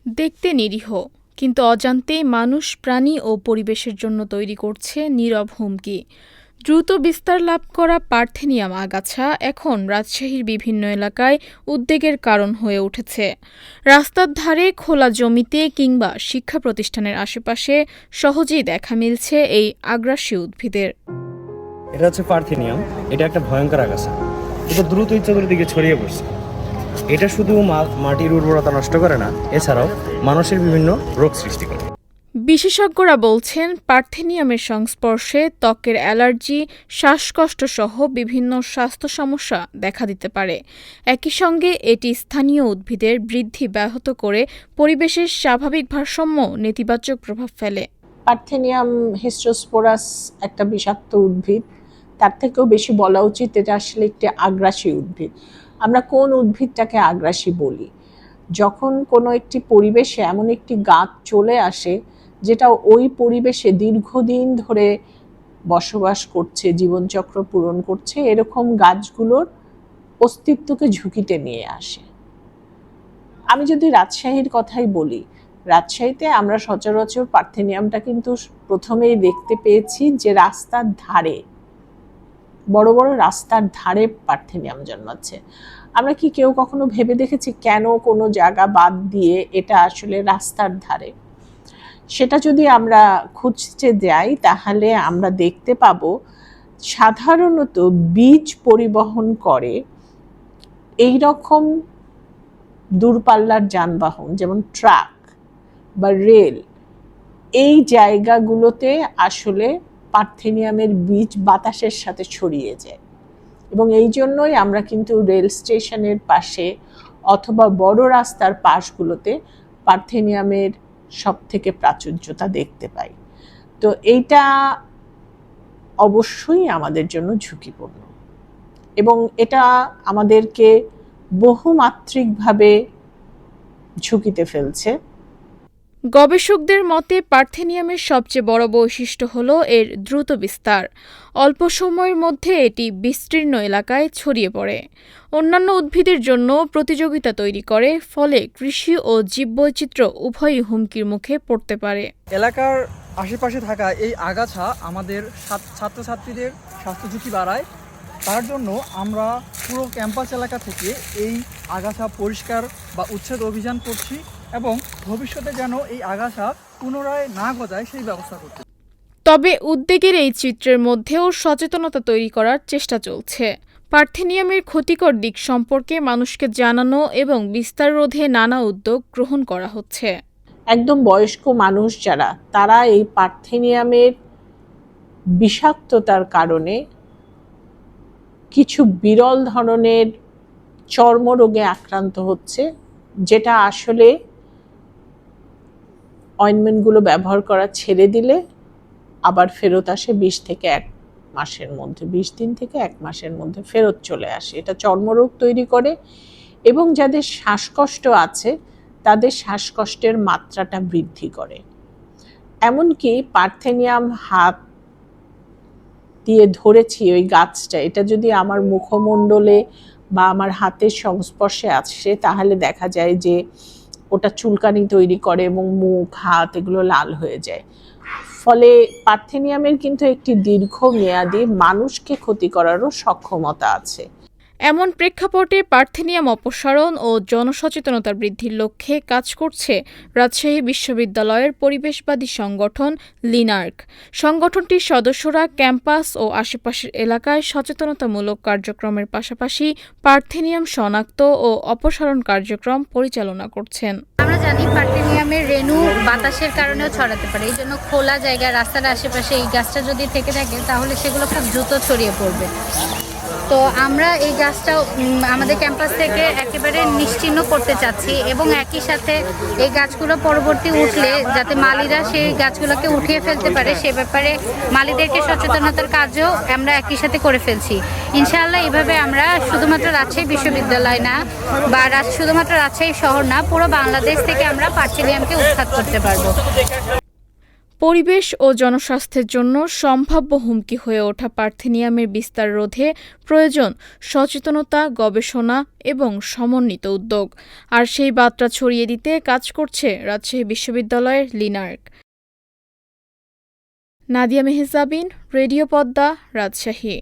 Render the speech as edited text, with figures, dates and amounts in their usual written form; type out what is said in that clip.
দেখতে নিরীহ, কিন্তু অজান্তেই মানুষ, প্রাণী ও পরিবেশের জন্য তৈরি করছে নীরব হুমকি। দ্রুত বিস্তার লাভ করা পার্থেনিয়াম আগাছা এখন রাজশাহীর বিভিন্ন এলাকায় উদ্বেগের কারণ হয়ে উঠেছে। রাস্তার ধারে, খোলা জমিতে কিংবা শিক্ষা প্রতিষ্ঠানের আশেপাশে সহজেই দেখা মিলছে এই আগ্রাসী উদ্ভিদের। এটা হচ্ছে পার্থেনিয়াম। এটা একটা ভয়ঙ্কর আগাছা। এটা দ্রুত চতুর্দিকে ছড়িয়ে পড়ছে। এটা শুধু মাটির উর্বরতা নষ্ট করে না, এছাড়াও মানুষের বিভিন্ন রোগ সৃষ্টি করে। বিশেষজ্ঞরা বলছেন, পার্থেনিয়ামের সংস্পর্শে ত্বকের অ্যালার্জি, শ্বাসকষ্ট সহ বিভিন্ন স্বাস্থ্য সমস্যা দেখা দিতে পারে। একই সঙ্গে এটি স্থানীয় উদ্ভিদের বৃদ্ধি ব্যাহত করে পরিবেশের স্বাভাবিক ভারসাম্য নেতিবাচক প্রভাব ফেলে। পার্থেনিয়াম হিস্টোস্পোরাস একটা বিষাক্ত উদ্ভিদ। তার থেকেও বেশি বলা উচিত এটা আসলে একটি আগ্রাসী উদ্ভিদ। আমরা কোন উদ্ভিদটাকে আগ্রাসী বলি? যখন কোনো একটি পরিবেশে এমন একটি গাছ চলে আসে যেটা ওই পরিবেশে দীর্ঘদিন ধরে বসবাস করছে, জীবনচক্র পূরণ করছে, এরকম গাছগুলোর অস্তিত্বকে ঝুঁকিতে নিয়ে আসে। আমি যদি রাজশাহীর কথাই বলি, রাজশাহীতে আমরা সচরাচর পার্থেনিয়ামটা কিন্তু প্রথমেই দেখতে পেয়েছি যে রাস্তার ধারে, বড় বড় রাস্তার ধারে পার্থেনিয়াম জন্মাচ্ছে। আমরা কি কেউ কখনো ভেবে দেখেছি কেন কোনো জায়গা বাদ দিয়ে এটা আসলে রাস্তার ধারে? সেটা যদি আমরা খুঁজতে যাই তাহলে আমরা দেখতে পাবো সাধারণত বীজ পরিবহন করে এই রকম দূরপাল্লার যানবাহন, যেমন ট্রাক বা রেল, এই জায়গাগুলোতে আসলে পার্থেনিয়ামের বীজ বাতাসের সাথে ছড়িয়ে যায়। এবং এই জন্যই আমরা কিন্তু রেল স্টেশনের পাশে অথবা বড় রাস্তার পাশগুলোতে পার্থেনিয়ামের সব থেকে প্রাচুর্যতা দেখতে পাই। তো এইটা অবশ্যই আমাদের জন্য ঝুঁকিপূর্ণ এবং এটা আমাদেরকে বহুমাত্রিকভাবে ঝুঁকিতে ফেলছে। গবেষকদের মতে, পার্থেনিয়ামের সবচেয়ে বড় বৈশিষ্ট্য হল এর দ্রুত বিস্তার। অল্প সময়ের মধ্যে এটি বিস্তীর্ণ এলাকায় ছড়িয়ে পড়ে, অন্যান্য উদ্ভিদের জন্য প্রতিযোগিতা তৈরি করে, ফলে কৃষি ও জীববৈচিত্র্য উভয়ই হুমকির মুখে পড়তে পারে। এলাকার আশেপাশে থাকা এই আগাছা আমাদের ছাত্রছাত্রীদের স্বাস্থ্য ঝুঁকি বাড়ায়। তার জন্য আমরা পুরো ক্যাম্পাস এলাকা থেকে এই আগাছা পরিষ্কার বা উচ্ছেদ অভিযান করছি এবং ভবিষ্যতে যেন এই আগাছা পুনরায় না গজায় সেই ব্যবস্থা করতে। তবে উদ্বেগের এই চিত্রের মধ্যেও সচেতনতা তৈরি করার চেষ্টা চলছে। পার্থেনিয়ামের ক্ষতিকর দিক সম্পর্কে মানুষকে জানানো এবং বিস্তার রোধে নানা উদ্যোগ গ্রহণ করা হচ্ছে। একদম বয়স্ক মানুষ যারা, তারা এই পার্থেনিয়ামের বিষাক্ততার কারণে কিছু বিরল ধরনের চর্মরোগে আক্রান্ত হচ্ছে, যেটা আসলে অয়েন্টমেন্টগুলো ব্যবহার করা ছেড়ে দিলে আবার ফেরত আসে 20 থেকে 1 মাসের মধ্যে, 20 দিন থেকে 1 মাসের মধ্যে ফেরত চলে আসে। এটা চর্মরোগ তৈরি করে এবং যাদের শ্বাসকষ্ট আছে তাদের শ্বাসকষ্টের মাত্রাটা বৃদ্ধি করে। এমনকি পার্থেনিয়াম হাত দিয়ে ধরেছি ওই গাছটা, এটা যদি আমার মুখমণ্ডলে বা আমার হাতের সংস্পর্শে আসে তাহলে দেখা যায় যে ওটা চুলকানি তৈরি করে এবং মুখ, হাত এগুলো লাল হয়ে যায়। ফলে পার্থেনিয়ামের কিন্তু একটি দীর্ঘমেয়াদী মানুষকে ক্ষতি করারও সক্ষমতা আছে। এমন প্রেক্ষাপটে পার্থেনিয়াম অপসারণ ও জনসচেতনতা বৃদ্ধির লক্ষ্যে কাজ করছে রাজশাহী বিশ্ববিদ্যালয়ের পরিবেশবাদী সংগঠন লিনার্ক। সংগঠনটির সদস্যরা ক্যাম্পাস ও আশেপাশের এলাকায় সচেতনতামূলক কার্যক্রমের পাশাপাশি পার্থেনিয়াম শনাক্ত ও অপসারণ কার্যক্রম পরিচালনা করছেন। আমরা জানি পার্থেনিয়ামের রেণু বাতাসের কারণেও ছড়াতে পারে, এই জন্য খোলা জায়গা, রাস্তার আশেপাশে এই গাছটা যদি থেকে থাকে তাহলে সেগুলো খুব দ্রুত ছড়িয়ে পড়বে। তো আমরা এই গাছটা আমাদের ক্যাম্পাস থেকে একেবারে নিশ্চিহ্ন করতে চাচ্ছি এবং একই সাথে এই গাছগুলো পরবর্তী উঠলে যাতে মালিরা সেই গাছগুলোকে উঠিয়ে ফেলতে পারে সে ব্যাপারে মালিদেরকে সচেতনতার কাজও আমরা একই সাথে করে ফেলছি। ইনশাআল্লাহ এভাবে আমরা শুধুমাত্র রাজশাহী বিশ্ববিদ্যালয় না বা শুধুমাত্র রাজশাহী শহর না, পুরো বাংলাদেশ থেকে আমরা পার্থেনিয়ামকে উৎখাত করতে পারবো। পরিবেশ ও জনস্বাস্থ্যের জন্য সম্ভাব্য হুমকি হয়ে ওঠা পার্থেনিয়ামের বিস্তার রোধে প্রয়োজন সচেতনতা, গবেষণা এবং সমন্বিত উদ্যোগ। আর সেই বার্তা ছড়িয়ে দিতে কাজ করছে রাজশাহী বিশ্ববিদ্যালয়ের লিনার্ক। নাদিয়া মেহজাবিন, রেডিও পদ্মা, রাজশাহী।